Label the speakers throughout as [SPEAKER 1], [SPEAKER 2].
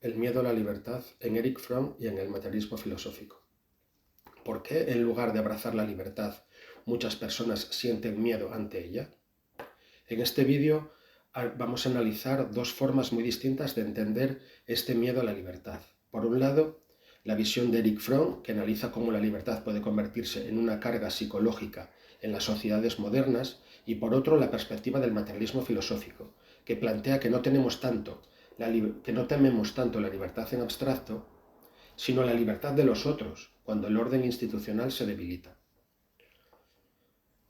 [SPEAKER 1] El miedo a la libertad en Erich Fromm y en el materialismo filosófico. ¿Por qué, en lugar de abrazar la libertad, muchas personas sienten miedo ante ella? En este vídeo vamos a analizar dos formas muy distintas de entender este miedo a la libertad. Por un lado, la visión de Erich Fromm, que analiza cómo la libertad puede convertirse en una carga psicológica en las sociedades modernas, y por otro, la perspectiva del materialismo filosófico, que plantea que no tememos tanto la libertad en abstracto, sino la libertad de los otros, cuando el orden institucional se debilita.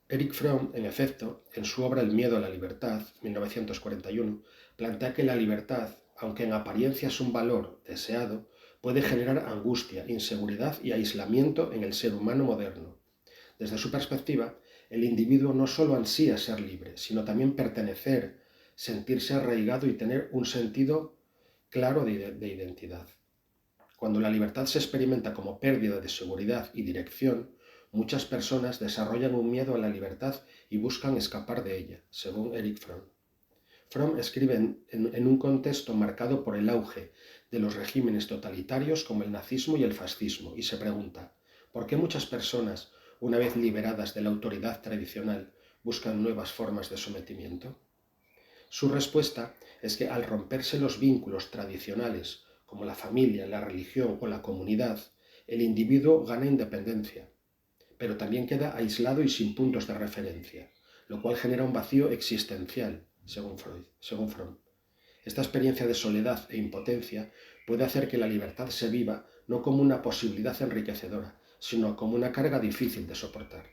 [SPEAKER 1] Erich Fromm, en efecto, en su obra El miedo a la libertad, 1941, plantea que la libertad, aunque en apariencia es un valor deseado, puede generar angustia, inseguridad y aislamiento en el ser humano moderno. Desde su perspectiva, el individuo no solo ansía ser libre, sino también pertenecer, sentirse arraigado y tener un sentido claro de identidad. Cuando la libertad se experimenta como pérdida de seguridad y dirección, muchas personas desarrollan un miedo a la libertad y buscan escapar de ella, según Erich Fromm. Fromm escribe en un contexto marcado por el auge de los regímenes totalitarios como el nazismo y el fascismo, y se pregunta, ¿por qué muchas personas, una vez liberadas de la autoridad tradicional, buscan nuevas formas de sometimiento? Su respuesta es que al romperse los vínculos tradicionales, como la familia, la religión o la comunidad, el individuo gana independencia, pero también queda aislado y sin puntos de referencia, lo cual genera un vacío existencial, según Fromm. Esta experiencia de soledad e impotencia puede hacer que la libertad se viva no como una posibilidad enriquecedora, sino como una carga difícil de soportar.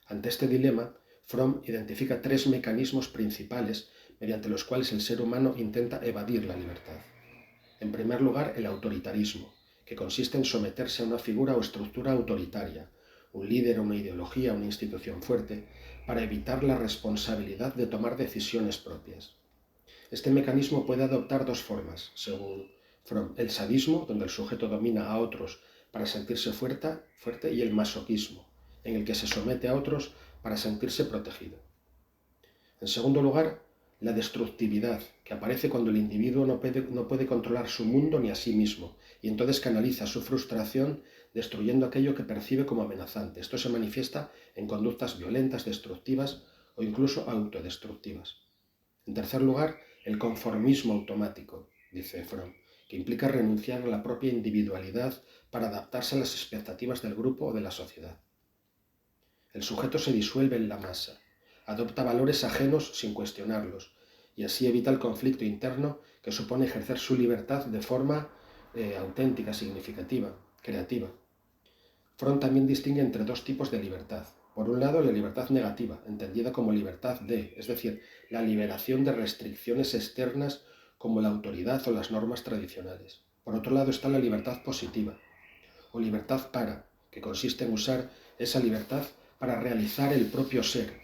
[SPEAKER 1] Ante este dilema, Fromm identifica tres mecanismos principales mediante los cuales el ser humano intenta evadir la libertad. En primer lugar, el autoritarismo, que consiste en someterse a una figura o estructura autoritaria, un líder, una ideología, una institución fuerte, para evitar la responsabilidad de tomar decisiones propias. Este mecanismo puede adoptar dos formas, según Fromm: el sadismo, donde el sujeto domina a otros para sentirse fuerte, y el masoquismo, en el que se somete a otros para sentirse protegido. En segundo lugar, la destructividad, que aparece cuando el individuo no puede controlar su mundo ni a sí mismo, y entonces canaliza su frustración destruyendo aquello que percibe como amenazante. Esto se manifiesta en conductas violentas, destructivas o incluso autodestructivas. En tercer lugar, el conformismo automático, dice Fromm, que implica renunciar a la propia individualidad para adaptarse a las expectativas del grupo o de la sociedad. El sujeto se disuelve en la masa, adopta valores ajenos sin cuestionarlos, y así evita el conflicto interno que supone ejercer su libertad de forma auténtica, significativa, creativa. Fromm también distingue entre dos tipos de libertad. Por un lado, la libertad negativa, entendida como libertad de, es decir, la liberación de restricciones externas como la autoridad o las normas tradicionales. Por otro lado está la libertad positiva, o libertad para, que consiste en usar esa libertad para realizar el propio ser,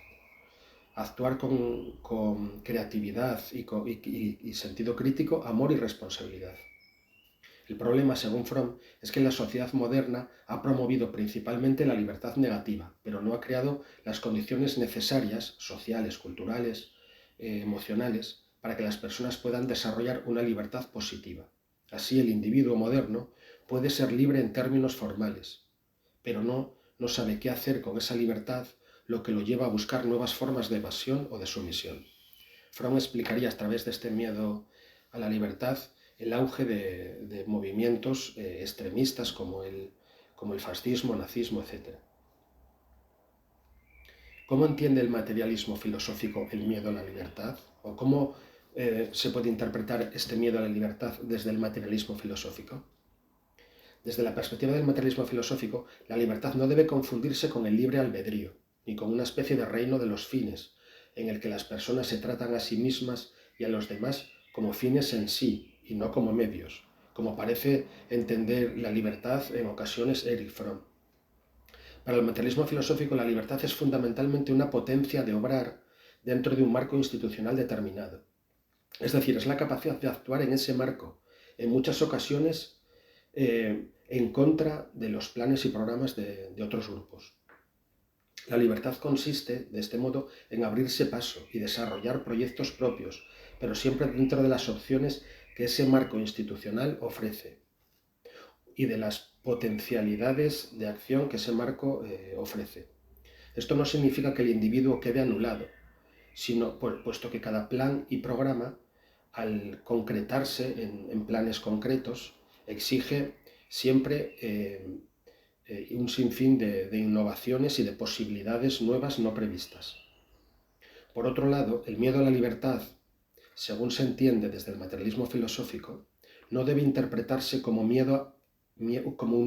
[SPEAKER 1] actuar con creatividad y sentido crítico, amor y responsabilidad. El problema, según Fromm, es que la sociedad moderna ha promovido principalmente la libertad negativa, pero no ha creado las condiciones necesarias, sociales, culturales, emocionales, para que las personas puedan desarrollar una libertad positiva. Así, el individuo moderno puede ser libre en términos formales, pero no sabe qué hacer con esa libertad, lo que lo lleva a buscar nuevas formas de evasión o de sumisión. Fromm explicaría a través de este miedo a la libertad el auge de movimientos extremistas como el fascismo, nazismo, etc. ¿Cómo entiende el materialismo filosófico el miedo a la libertad? ¿O cómo se puede interpretar este miedo a la libertad desde el materialismo filosófico? Desde la perspectiva del materialismo filosófico, la libertad no debe confundirse con el libre albedrío, ni con una especie de reino de los fines, en el que las personas se tratan a sí mismas y a los demás como fines en sí y no como medios, como parece entender la libertad en ocasiones Erich Fromm. Para el materialismo filosófico, la libertad es fundamentalmente una potencia de obrar dentro de un marco institucional determinado. Es decir, es la capacidad de actuar en ese marco, en muchas ocasiones en contra de los planes y programas de otros grupos. La libertad consiste, de este modo, en abrirse paso y desarrollar proyectos propios, pero siempre dentro de las opciones que ese marco institucional ofrece y de las potencialidades de acción que ese marco ofrece. Esto no significa que el individuo quede anulado, sino puesto que cada plan y programa, al concretarse en planes concretos, exige siempre un sinfín de innovaciones y de posibilidades nuevas no previstas. Por otro lado, el miedo a la libertad, según se entiende desde el materialismo filosófico, no debe interpretarse como un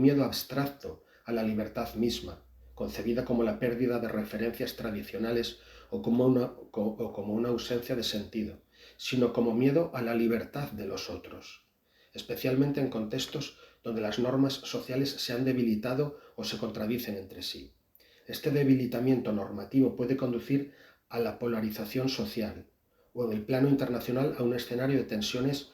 [SPEAKER 1] miedo abstracto a la libertad misma, concebida como la pérdida de referencias tradicionales o como una ausencia de sentido, sino como miedo a la libertad de los otros, especialmente en contextos donde las normas sociales se han debilitado o se contradicen entre sí. Este debilitamiento normativo puede conducir a la polarización social o en el plano internacional a un escenario de tensiones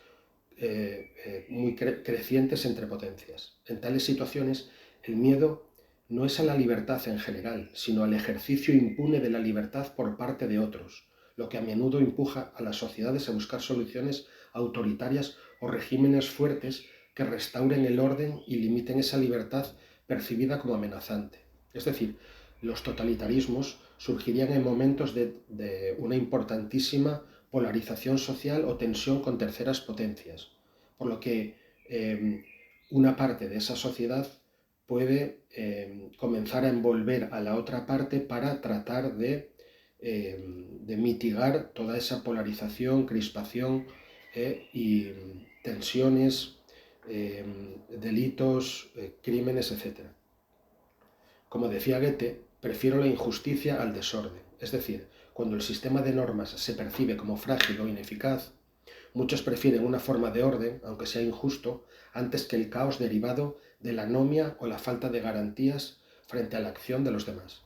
[SPEAKER 1] muy crecientes entre potencias. En tales situaciones, el miedo no es a la libertad en general, sino al ejercicio impune de la libertad por parte de otros, lo que a menudo empuja a las sociedades a buscar soluciones autoritarias o regímenes fuertes que restauren el orden y limiten esa libertad percibida como amenazante. Es decir, los totalitarismos surgirían en momentos de una importantísima polarización social o tensión con terceras potencias, por lo que una parte de esa sociedad puede comenzar a envolver a la otra parte para tratar de mitigar toda esa polarización, crispación y tensiones, delitos, crímenes, etc. Como decía Goethe, prefiero la injusticia al desorden, es decir, cuando el sistema de normas se percibe como frágil o ineficaz, muchos prefieren una forma de orden, aunque sea injusto, antes que el caos derivado de la anomia o la falta de garantías frente a la acción de los demás.